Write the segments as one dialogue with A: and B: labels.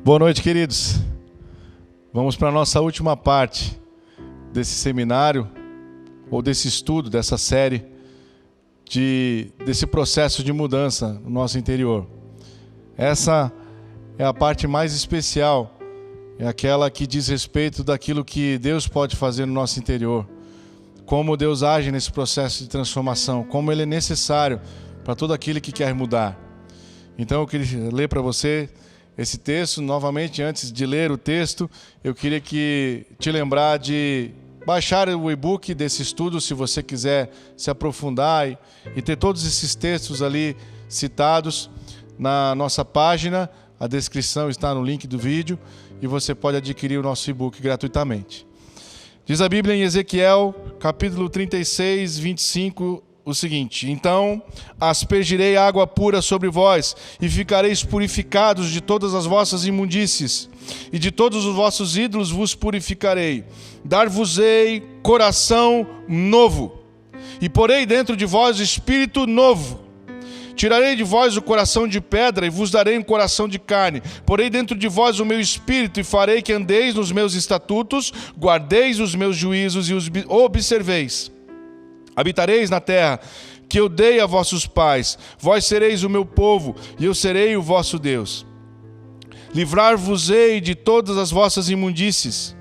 A: Boa noite, queridos. Vamos para a nossa última parte desse seminário, ou desse estudo, dessa série, desse processo de mudança no nosso interior. Essa é a parte mais especial, é aquela que diz respeito daquilo que Deus pode fazer no nosso interior, como Deus age nesse processo de transformação, como Ele é necessário para todo aquele que quer mudar. Então eu queria ler para você esse texto. Novamente, antes de ler o texto, eu queria te lembrar de baixar o e-book desse estudo, se você quiser se aprofundar e ter todos esses textos ali citados na nossa página. A descrição está no link do vídeo e você pode adquirir o nosso e-book gratuitamente. Diz a Bíblia em Ezequiel, capítulo 36, 25, o seguinte: então aspergirei água pura sobre vós, e ficareis purificados de todas as vossas imundícies, e de todos os vossos ídolos vos purificarei. Dar-vos-ei coração novo, e porei dentro de vós espírito novo. Tirarei de vós o coração de pedra, e vos darei um coração de carne. Porei dentro de vós o meu espírito, e farei que andeis nos meus estatutos, guardeis os meus juízos e os observeis. Habitareis na terra que eu dei a vossos pais, vós sereis o meu povo, e eu serei o vosso Deus. Livrar-vos-ei de todas as vossas imundícies,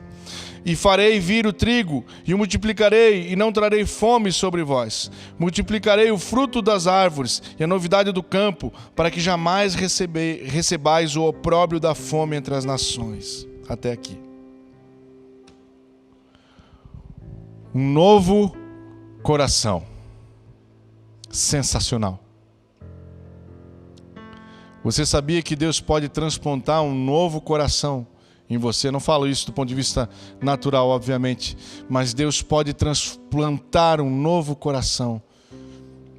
A: e farei vir o trigo, e o multiplicarei, e não trarei fome sobre vós. Multiplicarei o fruto das árvores, e a novidade do campo, para que jamais recebais o opróbrio da fome entre as nações. Até aqui. Um novo coração. Sensacional. Você sabia que Deus pode transplantar um novo coração em você? Não falo isso do ponto de vista natural, obviamente, mas Deus pode transplantar um novo coração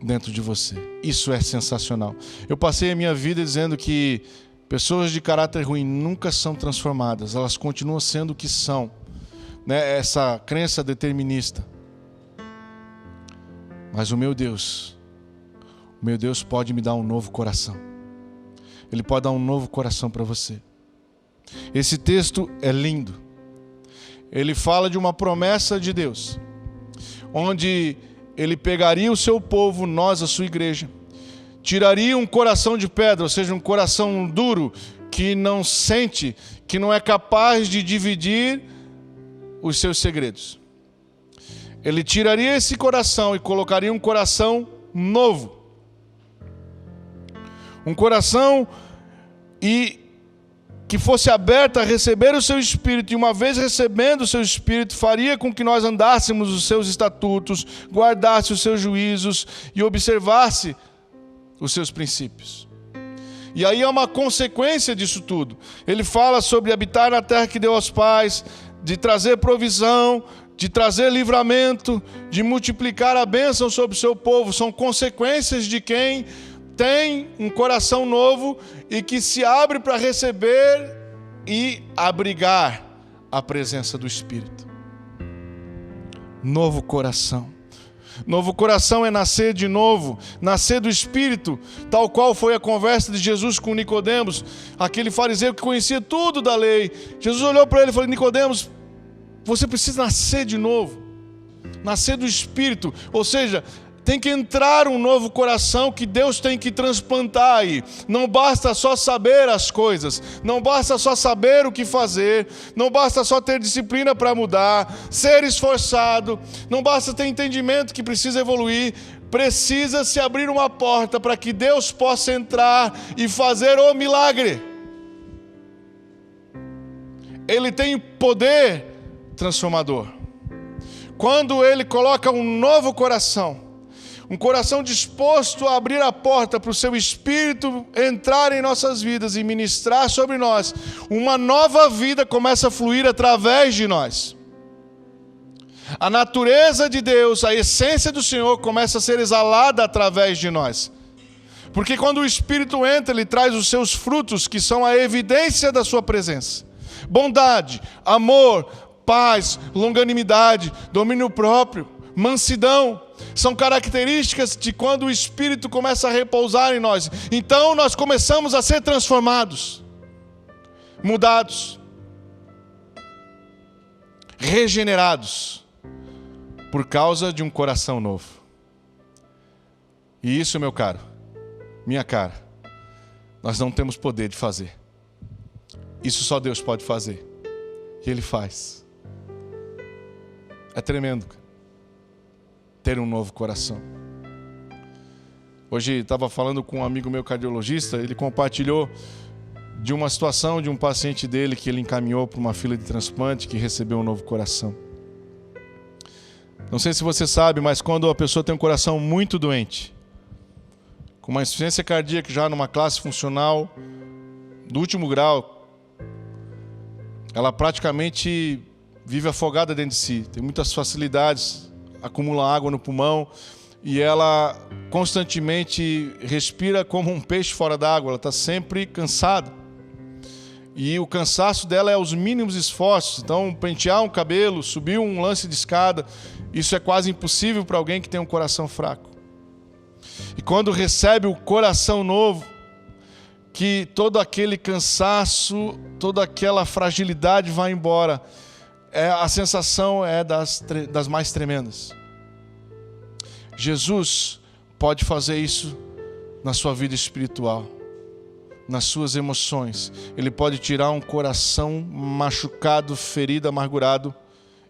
A: dentro de você. Isso é sensacional. Eu passei a minha vida dizendo que pessoas de caráter ruim nunca são transformadas, elas continuam sendo o que são, né? Essa crença determinista. Mas o meu Deus pode me dar um novo coração. Ele pode dar um novo coração para você. Esse texto é lindo. Ele fala de uma promessa de Deus, onde Ele pegaria o seu povo, nós, a sua igreja, tiraria um coração de pedra, ou seja, um coração duro, que não sente, que não é capaz de dividir os seus segredos. Ele tiraria esse coração e colocaria um coração novo. Um coração que fosse aberto a receber o seu Espírito, e uma vez recebendo o seu Espírito, faria com que nós andássemos os seus estatutos, guardasse os seus juízos e observasse os seus princípios. E aí é uma consequência disso tudo. Ele fala sobre habitar na terra que deu aos pais, de trazer provisão, de trazer livramento, de multiplicar a bênção sobre o seu povo. São consequências de quem tem um coração novo e que se abre para receber e abrigar a presença do Espírito. Novo coração. Novo coração é nascer de novo, nascer do Espírito, tal qual foi a conversa de Jesus com Nicodemos, aquele fariseu que conhecia tudo da lei. Jesus olhou para ele e falou: Nicodemos, você precisa nascer de novo, nascer do Espírito, ou seja, tem que entrar um novo coração que Deus tem que transplantar aí. Não basta só saber as coisas, não basta só saber o que fazer, não basta só ter disciplina para mudar, ser esforçado, não basta ter entendimento que precisa evoluir, precisa se abrir uma porta para que Deus possa entrar e fazer o milagre. Ele tem poder transformador. Quando Ele coloca um novo coração, um coração disposto a abrir a porta para o seu Espírito entrar em nossas vidas e ministrar sobre nós, uma nova vida começa a fluir através de nós. A natureza de Deus, a essência do Senhor começa a ser exalada através de nós. Porque quando o Espírito entra, Ele traz os seus frutos, que são a evidência da sua presença. Bondade, amor, paz, longanimidade, domínio próprio, mansidão, são características de quando o Espírito começa a repousar em nós. Então nós começamos a ser transformados. mudados, regenerados, por causa de um coração novo. E isso, meu caro, minha cara, nós não temos poder de fazer. Isso só Deus pode fazer. E Ele faz. É tremendo ter um novo coração. Hoje estava falando com um amigo meu cardiologista, ele compartilhou de uma situação de um paciente dele que ele encaminhou para uma fila de transplante, que recebeu um novo coração. Não sei se você sabe, mas quando a pessoa tem um coração muito doente, com uma insuficiência cardíaca já numa classe funcional do último grau, ela praticamente vive afogada dentro de si, tem muitas facilidades, acumula água no pulmão e ela constantemente respira como um peixe fora d'água, ela está sempre cansada. E o cansaço dela é os mínimos esforços. Então, pentear um cabelo, subir um lance de escada, isso é quase impossível para alguém que tem um coração fraco. E quando recebe o coração novo, que todo aquele cansaço, toda aquela fragilidade vai embora, a sensação é das mais tremendas. Jesus pode fazer isso na sua vida espiritual, nas suas emoções. Ele pode tirar um coração machucado, ferido, amargurado,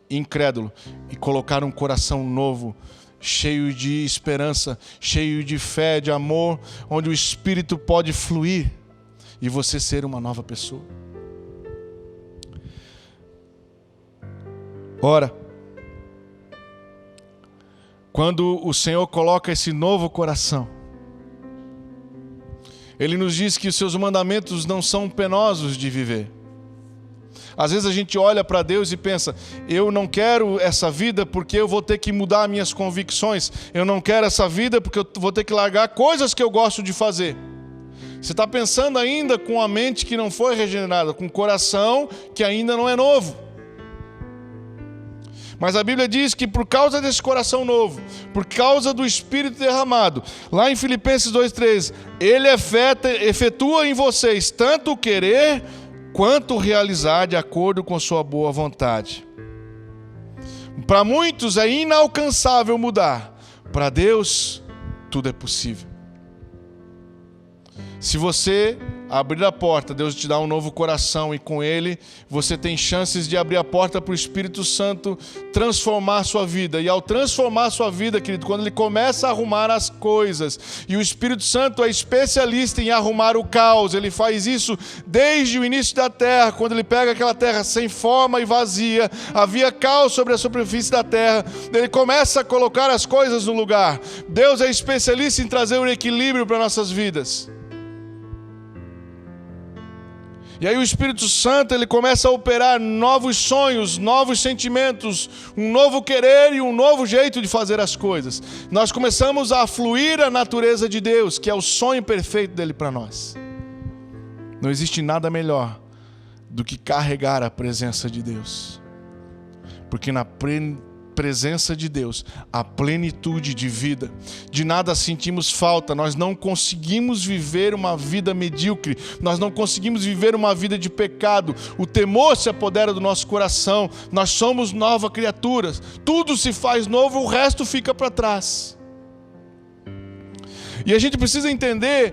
A: incrédulo, e colocar um coração novo, cheio de esperança, cheio de fé, de amor, onde o Espírito pode fluir e você ser uma nova pessoa. Ora, quando o Senhor coloca esse novo coração, Ele nos diz que os seus mandamentos não são penosos de viver. Às vezes a gente olha para Deus e pensa, eu não quero essa vida porque eu vou ter que mudar minhas convicções. Eu não quero essa vida porque eu vou ter que largar coisas que eu gosto de fazer. Você está pensando ainda com a mente que não foi regenerada, com o coração que ainda não é novo. Mas a Bíblia diz que por causa desse coração novo, por causa do Espírito derramado, lá em Filipenses 2,13, Ele efetua em vocês tanto o querer quanto o realizar de acordo com sua boa vontade. Para muitos é inalcançável mudar, para Deus tudo é possível. Se você abrir a porta, Deus te dá um novo coração e com Ele você tem chances de abrir a porta para o Espírito Santo transformar a sua vida. E ao transformar a sua vida, querido, quando Ele começa a arrumar as coisas, e o Espírito Santo é especialista em arrumar o caos, Ele faz isso desde o início da terra, quando Ele pega aquela terra sem forma e vazia, havia caos sobre a superfície da terra, Ele começa a colocar as coisas no lugar. Deus é especialista em trazer o equilíbrio para nossas vidas. E aí o Espírito Santo, ele começa a operar novos sonhos, novos sentimentos, um novo querer e um novo jeito de fazer as coisas. Nós começamos a fluir a natureza de Deus, que é o sonho perfeito dele para nós. Não existe nada melhor do que carregar a presença de Deus. Porque na presença de Deus, a plenitude de vida, de nada sentimos falta, nós não conseguimos viver uma vida medíocre, nós não conseguimos viver uma vida de pecado, o temor se apodera do nosso coração, nós somos nova criatura, tudo se faz novo, o resto fica para trás. E a gente precisa entender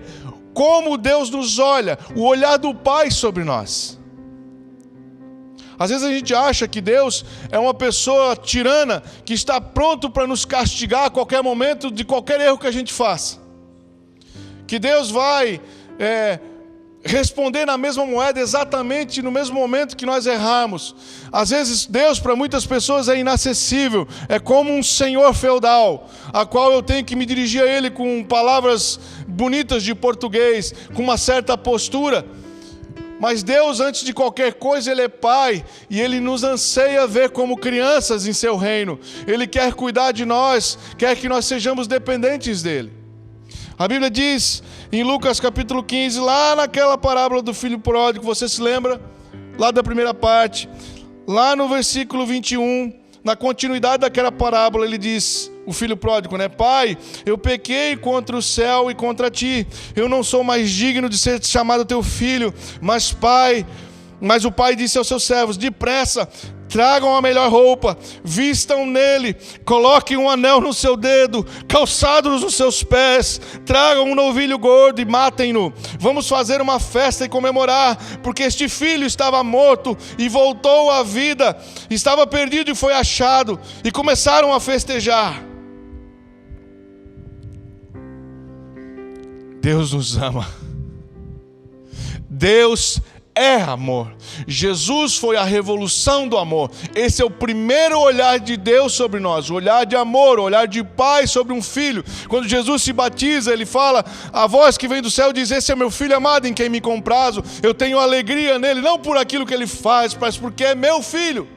A: como Deus nos olha, o olhar do Pai sobre nós. Às vezes a gente acha que Deus é uma pessoa tirana que está pronto para nos castigar a qualquer momento de qualquer erro que a gente faça. Que Deus vai responder na mesma moeda exatamente no mesmo momento que nós errarmos. Às vezes Deus para muitas pessoas é inacessível, é como um senhor feudal, a qual eu tenho que me dirigir a Ele com palavras bonitas de português, com uma certa postura. Mas Deus, antes de qualquer coisa, Ele é Pai e Ele nos anseia ver como crianças em seu reino. Ele quer cuidar de nós, quer que nós sejamos dependentes dEle. A Bíblia diz em Lucas capítulo 15, lá naquela parábola do filho pródigo, você se lembra? Lá da primeira parte, lá no versículo 21, na continuidade daquela parábola, ele diz, o filho pródigo, né? Pai, eu pequei contra o céu e contra ti. Eu não sou mais digno de ser chamado teu filho, mas Pai, Mas o pai disse aos seus servos: depressa, tragam a melhor roupa, vistam nele, coloquem um anel no seu dedo, calçados nos seus pés, tragam um novilho gordo e matem-no. Vamos fazer uma festa e comemorar, porque este filho estava morto e voltou à vida, estava perdido e foi achado. E começaram a festejar. Deus nos ama. Deus é amor. Jesus foi a revolução do amor. Esse é o primeiro olhar de Deus sobre nós, o olhar de amor, o olhar de pai sobre um filho. Quando Jesus se batiza, ele fala: a voz que vem do céu diz: esse é meu filho amado em quem me comprazo, eu tenho alegria nele, não por aquilo que ele faz, mas porque é meu filho.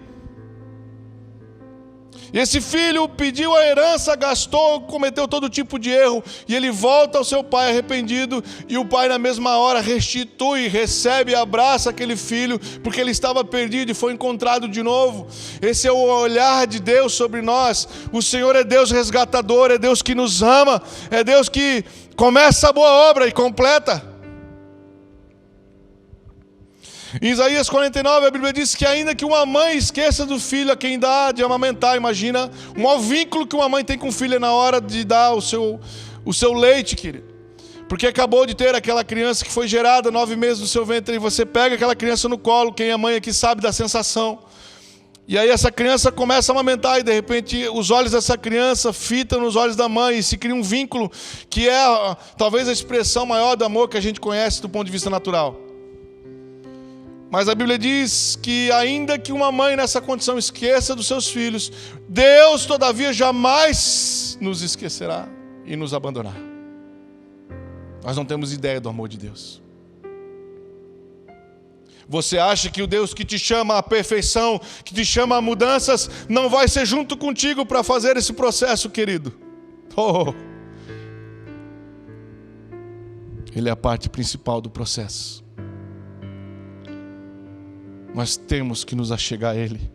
A: E esse filho pediu a herança, gastou, cometeu todo tipo de erro, e ele volta ao seu pai arrependido, e o pai na mesma hora restitui, recebe e abraça aquele filho, porque ele estava perdido e foi encontrado de novo. Esse é o olhar de Deus sobre nós. O Senhor é Deus resgatador, é Deus que nos ama, é Deus que começa a boa obra e completa. Em Isaías 49, a Bíblia diz que ainda que uma mãe esqueça do filho a quem dá de amamentar, imagina o maior vínculo que uma mãe tem com o filho na hora de dar o seu leite, querido. Porque acabou de ter aquela criança que foi gerada 9 meses no seu ventre, e você pega aquela criança no colo, quem é mãe aqui sabe da sensação. E aí essa criança começa a amamentar, e de repente os olhos dessa criança fitam nos olhos da mãe, e se cria um vínculo que é talvez a expressão maior do amor que a gente conhece do ponto de vista natural. Mas a Bíblia diz que ainda que uma mãe nessa condição esqueça dos seus filhos, Deus todavia jamais nos esquecerá e nos abandonará. Nós não temos ideia do amor de Deus. Você acha que o Deus que te chama à perfeição, que te chama a mudanças, não vai ser junto contigo para fazer esse processo, querido? Oh! Ele é a parte principal do processo. Nós temos que nos achegar a Ele.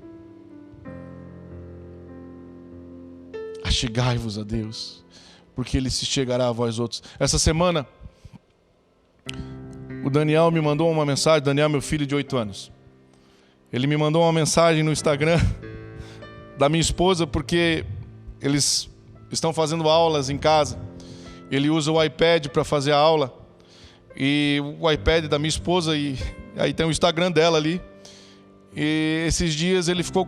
A: Achegai-vos a Deus, porque Ele se chegará a vós outros. Essa semana, o Daniel me mandou uma mensagem. Daniel, meu filho de 8 anos. Ele me mandou uma mensagem no Instagram da minha esposa, porque eles estão fazendo aulas em casa. Ele usa o iPad para fazer a aula. E o iPad da minha esposa, e aí tem o Instagram dela ali. E esses dias ele ficou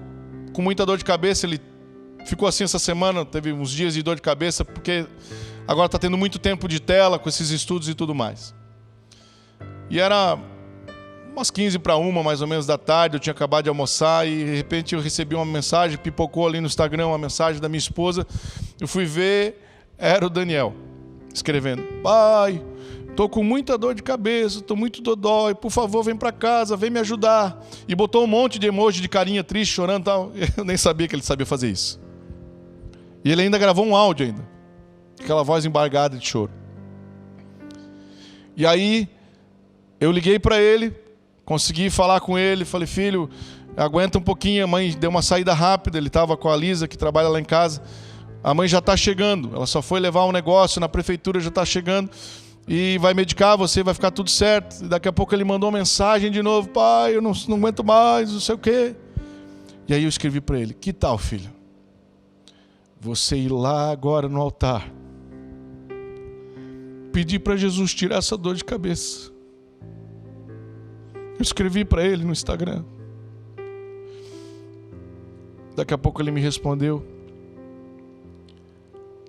A: com muita dor de cabeça. Ele ficou assim essa semana, teve uns dias de dor de cabeça, porque agora está tendo muito tempo de tela com esses estudos e tudo mais. E era umas 15:45 mais ou menos da tarde, eu tinha acabado de almoçar, e de repente eu recebi uma mensagem, pipocou ali no Instagram uma mensagem da minha esposa. Eu fui ver, era o Daniel escrevendo: pai, estou com muita dor de cabeça, estou muito dodói, por favor vem para casa, vem me ajudar. E botou um monte de emoji de carinha triste, chorando e tal. Eu nem sabia que ele sabia fazer isso. E ele ainda gravou um áudio ainda, aquela voz embargada de choro. E aí eu liguei para ele, consegui falar com ele, falei: filho, aguenta um pouquinho. A mãe deu uma saída rápida, ele estava com a Lisa, que trabalha lá em casa. A mãe já está chegando, ela só foi levar um negócio na prefeitura, já está chegando. E vai medicar você, vai ficar tudo certo. E daqui a pouco ele mandou uma mensagem de novo: pai, eu não aguento mais, não sei o quê. E aí eu escrevi para ele: que tal, filho, você ir lá agora no altar, pedir para Jesus tirar essa dor de cabeça? Eu escrevi para ele no Instagram. Daqui a pouco ele me respondeu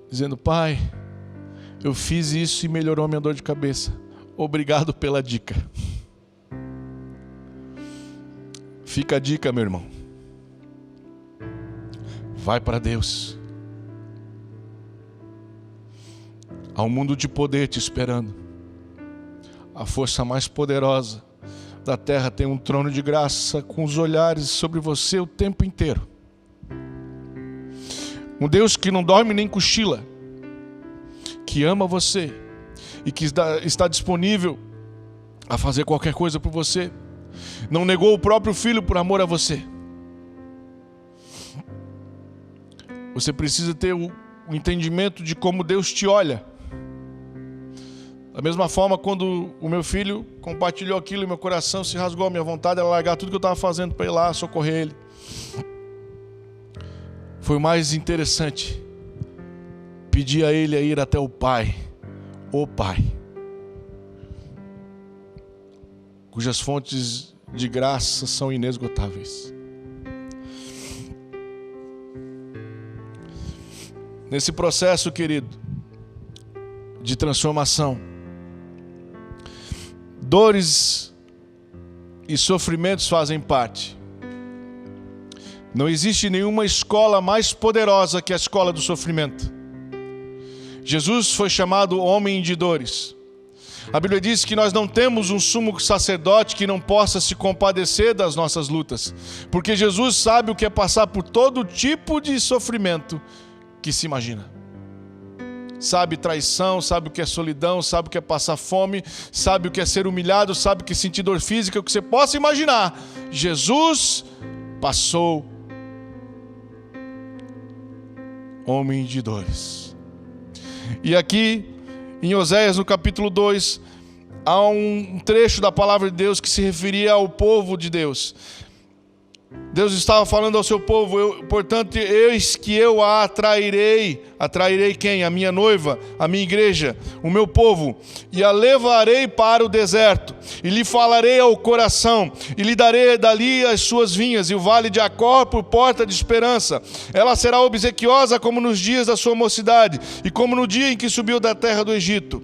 A: dizendo: pai, eu fiz isso e melhorou a minha dor de cabeça. Obrigado pela dica. Fica a dica, meu irmão. Vai para Deus. Há um mundo de poder te esperando. A força mais poderosa da terra tem um trono de graça com os olhares sobre você o tempo inteiro. Um Deus que não dorme nem cochila, que ama você e que está disponível a fazer qualquer coisa por você. Não negou o próprio filho por amor a você. Você precisa ter o entendimento de como Deus te olha. Da mesma forma, quando o meu filho compartilhou aquilo e meu coração se rasgou, a minha vontade era largar tudo que eu estava fazendo para ir lá socorrer ele. Foi o mais interessante. Pedir a ele a ir até o Pai, cujas fontes de graça são inesgotáveis. Nesse processo, querido, de transformação, dores e sofrimentos fazem parte. Não existe nenhuma escola mais poderosa que a escola do sofrimento. Jesus foi chamado homem de dores. A Bíblia diz que nós não temos um sumo sacerdote que não possa se compadecer das nossas lutas, porque Jesus sabe o que é passar por todo tipo de sofrimento que se imagina. Sabe traição, sabe o que é solidão, sabe o que é passar fome, sabe o que é ser humilhado, sabe o que é sentir dor física, o que você possa imaginar. Jesus passou, homem de dores. E aqui, em Oséias, no capítulo 2, há um trecho da palavra de Deus que se referia ao povo de Deus. Deus estava falando ao seu povo: portanto, eis que eu a atrairei. Atrairei quem? A minha noiva, a minha igreja, o meu povo. E a levarei para o deserto, e lhe falarei ao coração, e lhe darei dali as suas vinhas, e o vale de Acor por porta de esperança. Ela será obsequiosa como nos dias da sua mocidade, e como no dia em que subiu da terra do Egito.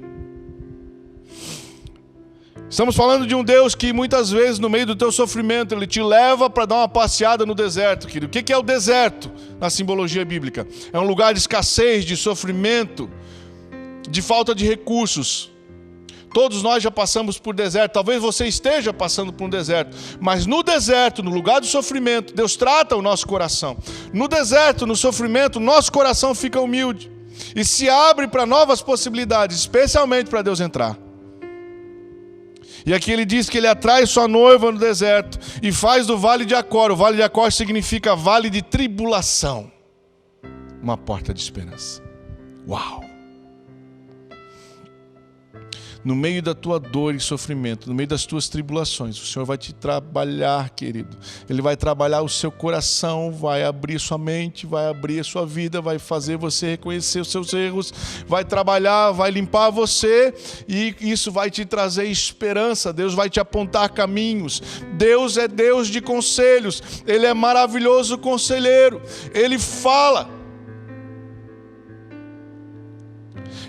A: Estamos falando de um Deus que muitas vezes no meio do teu sofrimento Ele te leva para dar uma passeada no deserto, querido. O que é o deserto na simbologia bíblica? É um lugar de escassez, de sofrimento, de falta de recursos. Todos nós já passamos por deserto. Talvez você esteja passando por um deserto, mas no deserto, no lugar do sofrimento, Deus trata o nosso coração. No deserto, no sofrimento, nosso coração fica humilde e se abre para novas possibilidades, especialmente para Deus entrar. E aqui ele diz que ele atrai sua noiva no deserto e faz do vale de Acor. O vale de Acor significa vale de tribulação, uma porta de esperança. Uau! No meio da tua dor e sofrimento, no meio das tuas tribulações, o Senhor vai te trabalhar, querido. Ele vai trabalhar o seu coração, vai abrir sua mente, vai abrir a sua vida, vai fazer você reconhecer os seus erros, vai trabalhar, vai limpar você, e isso vai te trazer esperança. Deus vai te apontar caminhos. Deus é Deus de conselhos. Ele é maravilhoso conselheiro. Ele fala.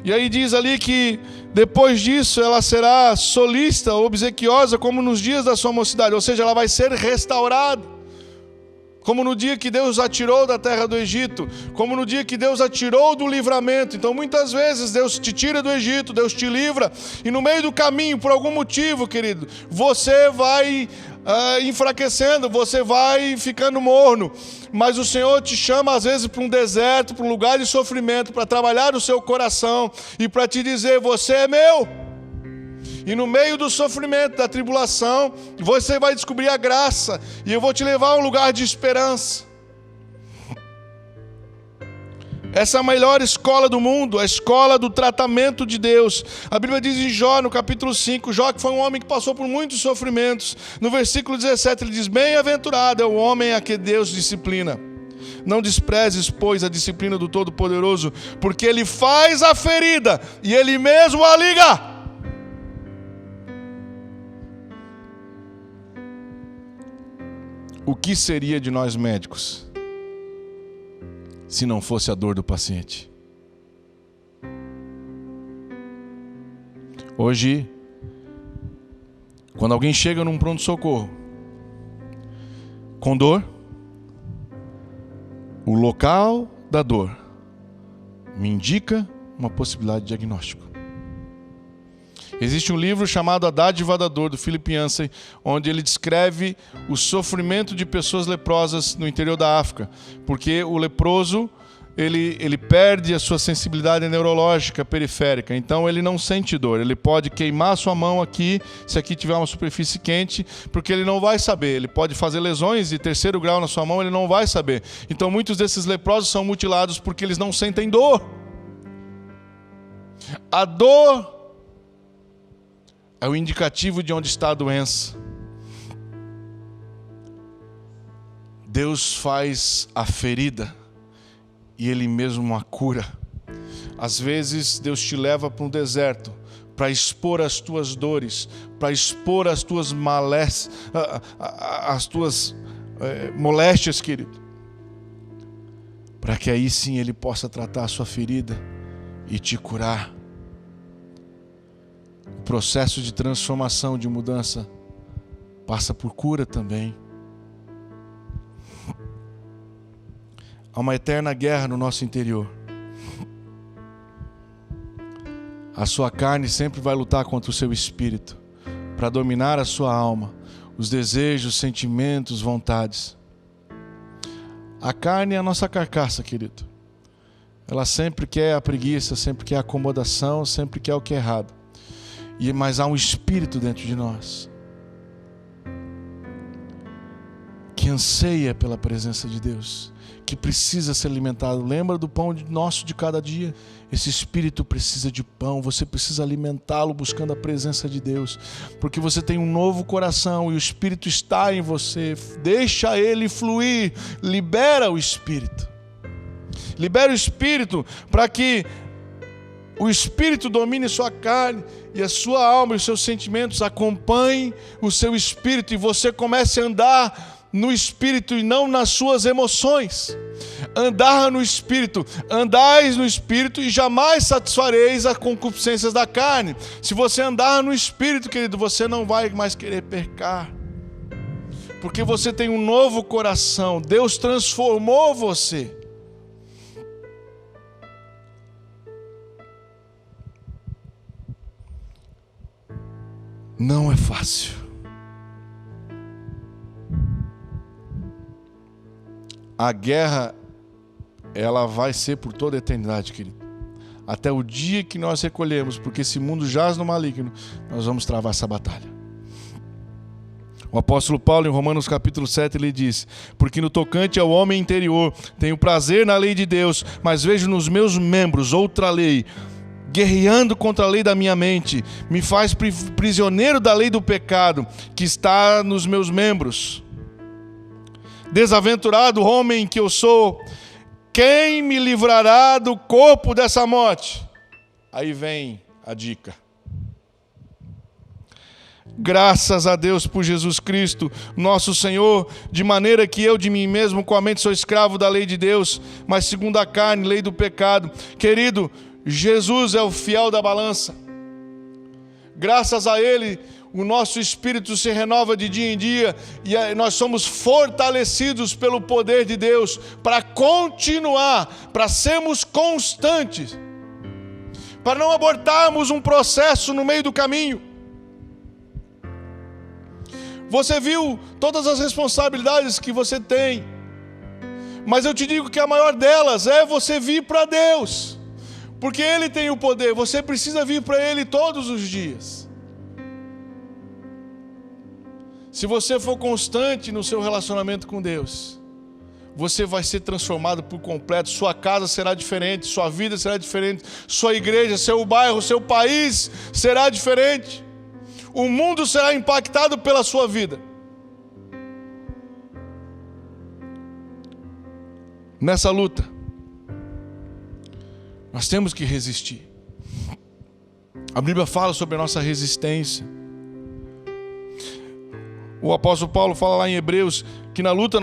A: E aí diz ali que depois disso ela será solícita, obsequiosa, como nos dias da sua mocidade. Ou seja, ela vai ser restaurada. Como no dia que Deus a tirou da terra do Egito. Como no dia que Deus a tirou do livramento. Então muitas vezes Deus te tira do Egito, Deus te livra. E no meio do caminho, por algum motivo, querido, você vai enfraquecendo, você vai ficando morno. Mas o Senhor te chama às vezes para um deserto, para um lugar de sofrimento, para trabalhar o seu coração e para te dizer: você é meu. E no meio do sofrimento, da tribulação, você vai descobrir a graça, e eu vou te levar a um lugar de esperança. Essa é a melhor escola do mundo, a escola do tratamento de Deus. A Bíblia diz em Jó, no capítulo 5, Jó, que foi um homem que passou por muitos sofrimentos. No versículo 17 ele diz: bem-aventurado é o homem a que Deus disciplina. Não desprezes, pois, a disciplina do Todo-Poderoso, porque Ele faz a ferida e Ele mesmo a liga. O que seria de nós médicos se não fosse a dor do paciente? Hoje, quando alguém chega num pronto-socorro com dor, o local da dor me indica uma possibilidade de diagnóstico. Existe um livro chamado A Dádiva da Dor, do Philip Yancey, onde ele descreve o sofrimento de pessoas leprosas no interior da África, porque o leproso ele perde a sua sensibilidade neurológica periférica, então ele não sente dor. Ele pode queimar sua mão aqui, se aqui tiver uma superfície quente, porque ele não vai saber. Ele pode fazer lesões de 3º grau na sua mão, ele não vai saber. Então muitos desses leprosos são mutilados porque eles não sentem dor. A dor é o indicativo de onde está a doença. Deus faz a ferida e Ele mesmo a cura. Às vezes Deus te leva para um deserto para expor as tuas dores, para expor as tuas moléstias, querido, para que aí sim Ele possa tratar a sua ferida e te curar. O processo de transformação, de mudança, passa por cura também. Há uma eterna guerra no nosso interior. A sua carne sempre vai lutar contra o seu espírito, para dominar a sua alma, os desejos, sentimentos, vontades. A carne é a nossa carcaça, querido. Ela sempre quer a preguiça, sempre quer a acomodação, sempre quer o que é errado. Mas há um espírito dentro de nós que anseia pela presença de Deus, que precisa ser alimentado. Lembra do pão nosso de cada dia? Esse espírito precisa de pão, você precisa alimentá-lo buscando a presença de Deus, porque você tem um novo coração e o Espírito está em você. Deixa ele fluir, libera o Espírito. Libera o Espírito para que o Espírito domine sua carne e a sua alma e os seus sentimentos acompanhem o seu Espírito e você comece a andar no Espírito e não nas suas emoções. Andar no Espírito, andais no Espírito e jamais satisfareis as concupiscências da carne. Se você andar no Espírito, querido, você não vai mais querer pecar, porque você tem um novo coração. Deus transformou você. Não é fácil. A guerra, ela vai ser por toda a eternidade, querido. Até o dia que nós recolhemos, porque esse mundo jaz no maligno, nós vamos travar essa batalha. O apóstolo Paulo, em Romanos capítulo 7, ele diz: porque no tocante ao homem interior, tenho prazer na lei de Deus, mas vejo nos meus membros outra lei, guerreando contra a lei da minha mente, me faz prisioneiro da lei do pecado, que está nos meus membros. Desaventurado homem que eu sou, quem me livrará do corpo dessa morte? Aí vem a dica. Graças a Deus por Jesus Cristo, nosso Senhor, de maneira que eu de mim mesmo com a mente sou escravo da lei de Deus, mas segundo a carne, lei do pecado. Querido, Jesus é o fiel da balança. Graças a Ele, o nosso espírito se renova de dia em dia e nós somos fortalecidos pelo poder de Deus para continuar, para sermos constantes, para não abortarmos um processo no meio do caminho. Você viu todas as responsabilidades que você tem, mas eu te digo que a maior delas é você vir para Deus, porque Ele tem o poder. Você precisa vir para Ele todos os dias. Se você for constante no seu relacionamento com Deus, você vai ser transformado por completo. Sua casa será diferente, sua vida será diferente, sua igreja, seu bairro, seu país será diferente. O mundo será impactado pela sua vida. Nessa luta, nós temos que resistir. A Bíblia fala sobre a nossa resistência. O apóstolo Paulo fala lá em Hebreus que na luta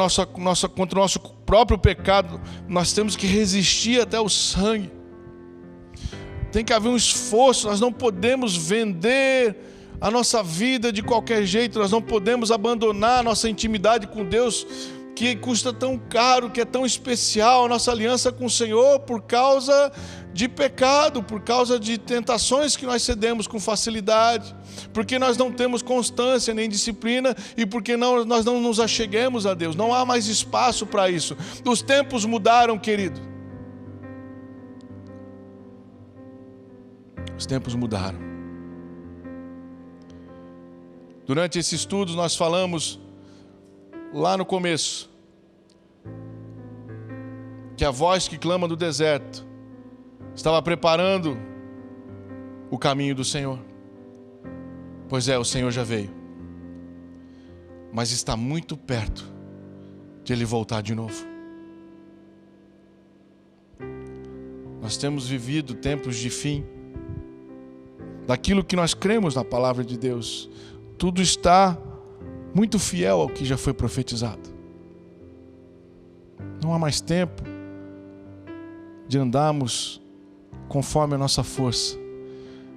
A: contra o nosso próprio pecado, nós temos que resistir até o sangue. Tem que haver um esforço, nós não podemos vender a nossa vida de qualquer jeito, nós não podemos abandonar a nossa intimidade com Deus, que custa tão caro, que é tão especial, a nossa aliança com o Senhor, por causa de pecado, por causa de tentações que nós cedemos com facilidade, porque nós não temos constância nem disciplina e porque nós não nos acheguemos a Deus. Não há mais espaço para isso. Os tempos mudaram, querido. Os tempos mudaram. Durante esse estudo nós falamos lá no começo que a voz que clama do deserto estava preparando o caminho do Senhor. Pois é, o Senhor já veio, mas está muito perto de Ele voltar de novo. Nós temos vivido tempos de fim, daquilo que nós cremos na palavra de Deus. Tudo está muito fiel ao que já foi profetizado. Não há mais tempo de andarmos conforme a nossa força,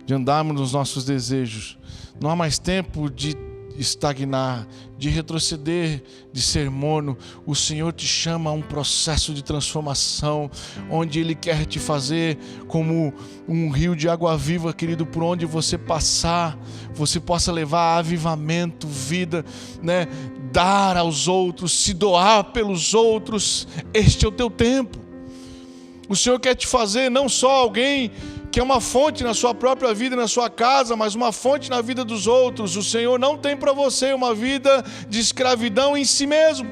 A: de andarmos nos nossos desejos. Não há mais tempo de estagnar, de retroceder, de ser morno. O Senhor te chama a um processo de transformação, onde Ele quer te fazer como um rio de água viva, querido, por onde você passar, você possa levar avivamento, vida, né? Dar aos outros, se doar pelos outros. Este é o teu tempo. O Senhor quer te fazer não só alguém que é uma fonte na sua própria vida, na sua casa, mas uma fonte na vida dos outros. O Senhor não tem para você uma vida de escravidão em si mesmo.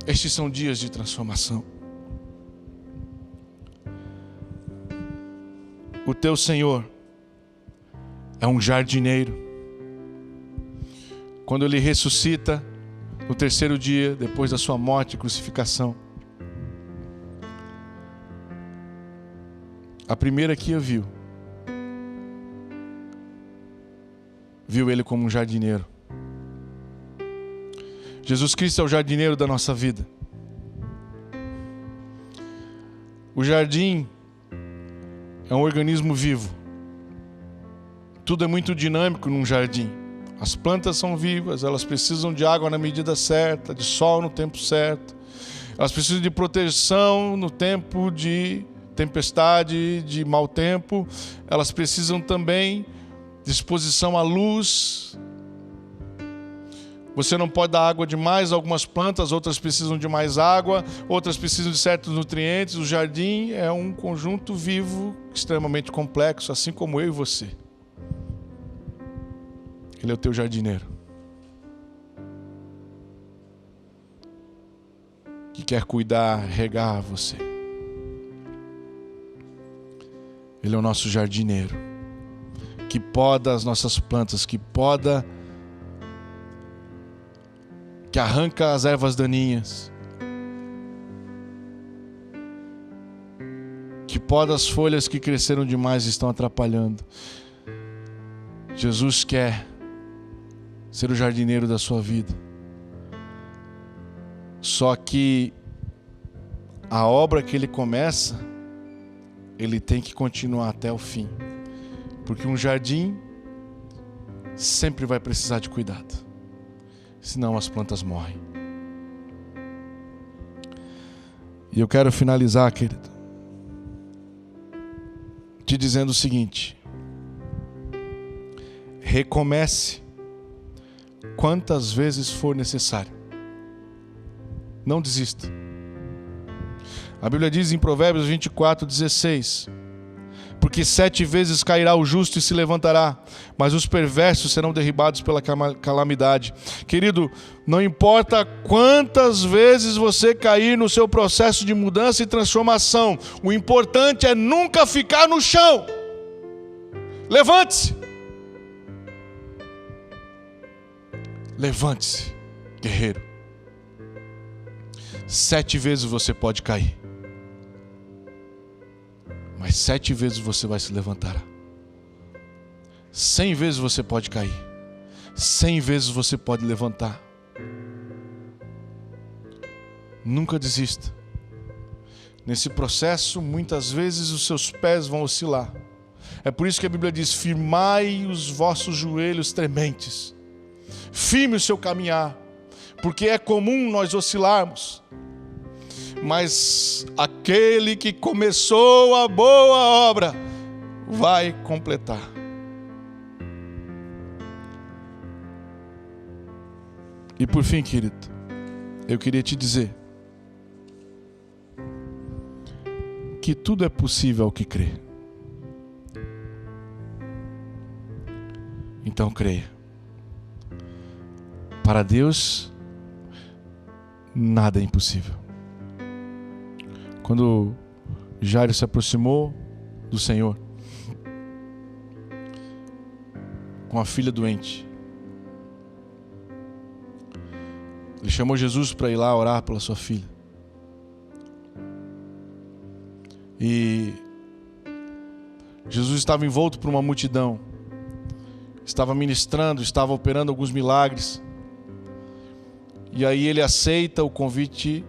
A: Estes são dias de transformação. O teu Senhor é um jardineiro. Quando Ele ressuscita no terceiro dia, depois da sua morte e crucificação, a primeira que eu viu Ele como um jardineiro. Jesus Cristo é o jardineiro da nossa vida. O jardim é um organismo vivo. Tudo é muito dinâmico num jardim. As plantas são vivas, elas precisam de água na medida certa, de sol no tempo certo. Elas precisam de proteção no tempo de tempestade, de mau tempo. Elas precisam também de exposição à luz. Você não pode dar água demais a algumas plantas, outras precisam de mais água, outras precisam de certos nutrientes. O jardim é um conjunto vivo extremamente complexo, assim como eu e você. Ele é o teu jardineiro, que quer cuidar, regar você. Ele é o nosso jardineiro, que poda as nossas plantas, que arranca as ervas daninhas, que poda as folhas que cresceram demais e estão atrapalhando. Jesus quer ser o jardineiro da sua vida. Só que a obra que Ele começa, Ele tem que continuar até o fim. Porque um jardim sempre vai precisar de cuidado. Senão as plantas morrem. E eu quero finalizar, querido, te dizendo o seguinte: recomece quantas vezes for necessário. Não desista. A Bíblia diz em Provérbios 24:16: porque 7 vezes cairá o justo e se levantará, mas os perversos serão derribados pela calamidade. Querido, não importa quantas vezes você cair no seu processo de mudança e transformação, o importante é nunca ficar no chão. Levante-se. Levante-se, guerreiro. 7 vezes você pode cair, mas 7 vezes você vai se levantar. 100 vezes você pode cair, 100 vezes você pode levantar. Nunca desista. Nesse processo, muitas vezes os seus pés vão oscilar. É por isso que a Bíblia diz: firmai os vossos joelhos trementes. Firme o seu caminhar, porque é comum nós oscilarmos. Mas aquele que começou a boa obra vai completar. E por fim, querido, eu queria te dizer que tudo é possível ao que crê. Então creia. Para Deus, nada é impossível. Quando Jairo se aproximou do Senhor, com a filha doente. Ele chamou Jesus para ir lá orar pela sua filha. E Jesus estava envolto por uma multidão. Estava ministrando, estava operando alguns milagres. E aí ele aceita o convite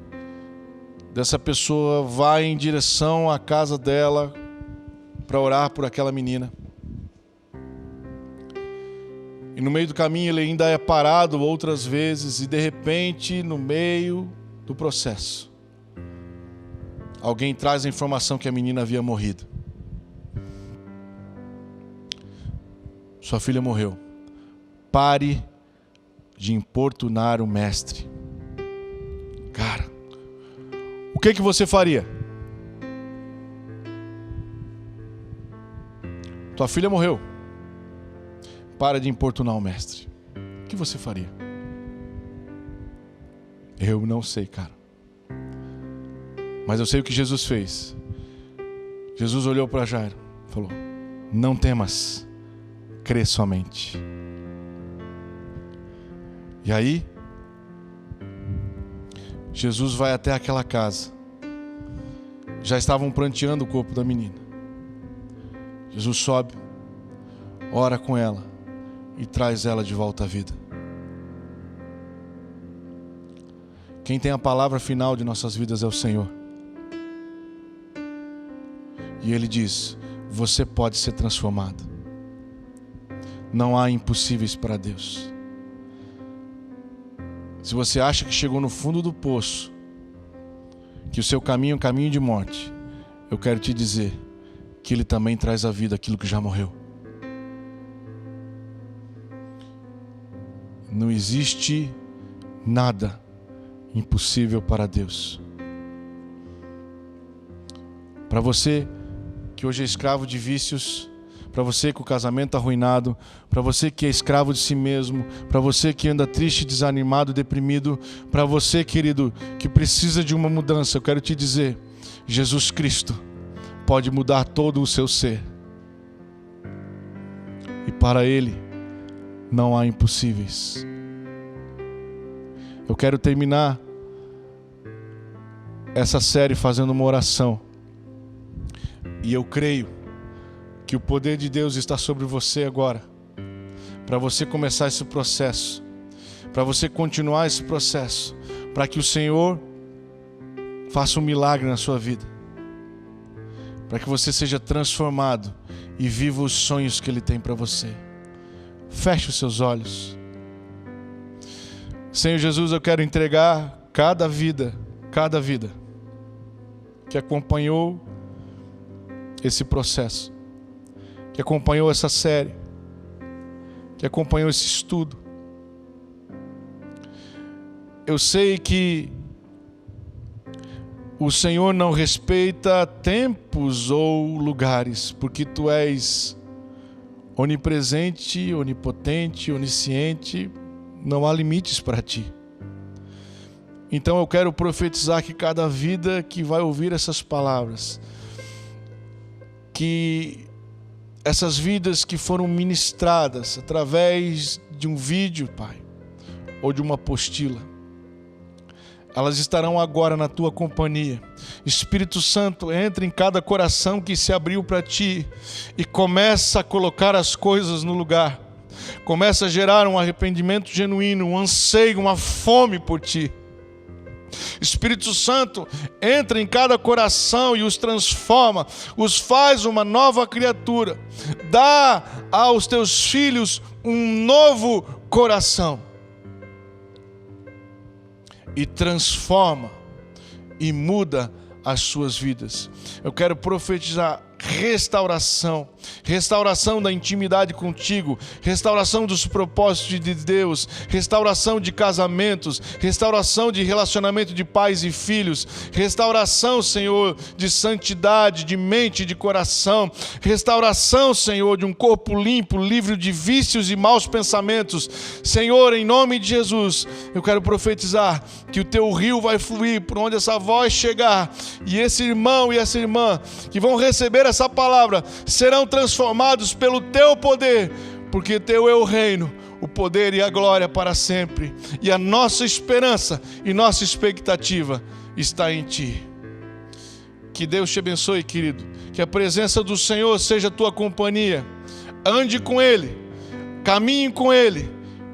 A: dessa pessoa, vai em direção à casa dela para orar por aquela menina. E no meio do caminho ele ainda é parado outras vezes, e de repente, no meio do processo, alguém traz a informação que a menina havia morrido. Sua filha morreu. Pare de importunar o mestre. Cara, o que você faria? Tua filha morreu. Para de importunar o mestre. O que você faria? Eu não sei, cara. Mas eu sei o que Jesus fez. Jesus olhou para Jairo e falou: não temas, crê somente. E aí, Jesus vai até aquela casa. Já estavam pranteando o corpo da menina. Jesus sobe, ora com ela e traz ela de volta à vida. Quem tem a palavra final de nossas vidas é o Senhor. E Ele diz: você pode ser transformado. Não há impossíveis para Deus. Se você acha que chegou no fundo do poço, que o seu caminho é um caminho de morte, eu quero te dizer que Ele também traz à vida aquilo que já morreu. Não existe nada impossível para Deus. Para você que hoje é escravo de vícios, para você que o casamento está arruinado, para você que é escravo de si mesmo, para você que anda triste, desanimado, deprimido, para você, querido, que precisa de uma mudança, eu quero te dizer: Jesus Cristo pode mudar todo o seu ser. E para Ele não há impossíveis. Eu quero terminar essa série fazendo uma oração. E eu creio que o poder de Deus está sobre você agora, para você começar esse processo, para você continuar esse processo, para que o Senhor faça um milagre na sua vida, para que você seja transformado e viva os sonhos que Ele tem para você. Feche os seus olhos. Senhor Jesus, eu quero entregar cada vida que acompanhou esse processo, que acompanhou essa série, que acompanhou esse estudo. Eu sei que o Senhor não respeita tempos ou lugares, porque Tu és onipresente, onipotente, onisciente, não há limites para Ti. Então eu quero profetizar que cada vida que vai ouvir essas palavras, que essas vidas que foram ministradas através de um vídeo, Pai, ou de uma apostila, elas estarão agora na Tua companhia. Espírito Santo, entra em cada coração que se abriu para Ti e começa a colocar as coisas no lugar. Começa a gerar um arrependimento genuíno, um anseio, uma fome por Ti. Espírito Santo, entra em cada coração e os transforma, os faz uma nova criatura. Dá aos Teus filhos um novo coração. E transforma e muda as suas vidas. Eu quero profetizar restauração da intimidade contigo, restauração dos propósitos de Deus, restauração de casamentos, restauração de relacionamento de pais e filhos, restauração, Senhor, de santidade, de mente e de coração, restauração, Senhor, de um corpo limpo, livre de vícios e maus pensamentos. Senhor, em nome de Jesus, eu quero profetizar que o Teu rio vai fluir por onde essa voz chegar, e esse irmão e essa irmã que vão receber essa palavra serão transformados pelo Teu poder, porque teu é o reino, o poder e a glória para sempre. E a nossa esperança e nossa expectativa está em Ti. Que Deus te abençoe, querido. Que a presença do Senhor seja a tua companhia. Ande com Ele, caminhe com Ele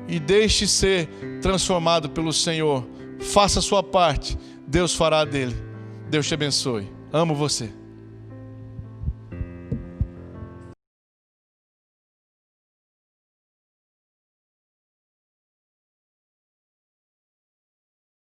A: e deixe ser transformado pelo Senhor. Faça a sua parte, Deus fará dele. Deus te abençoe. Amo você.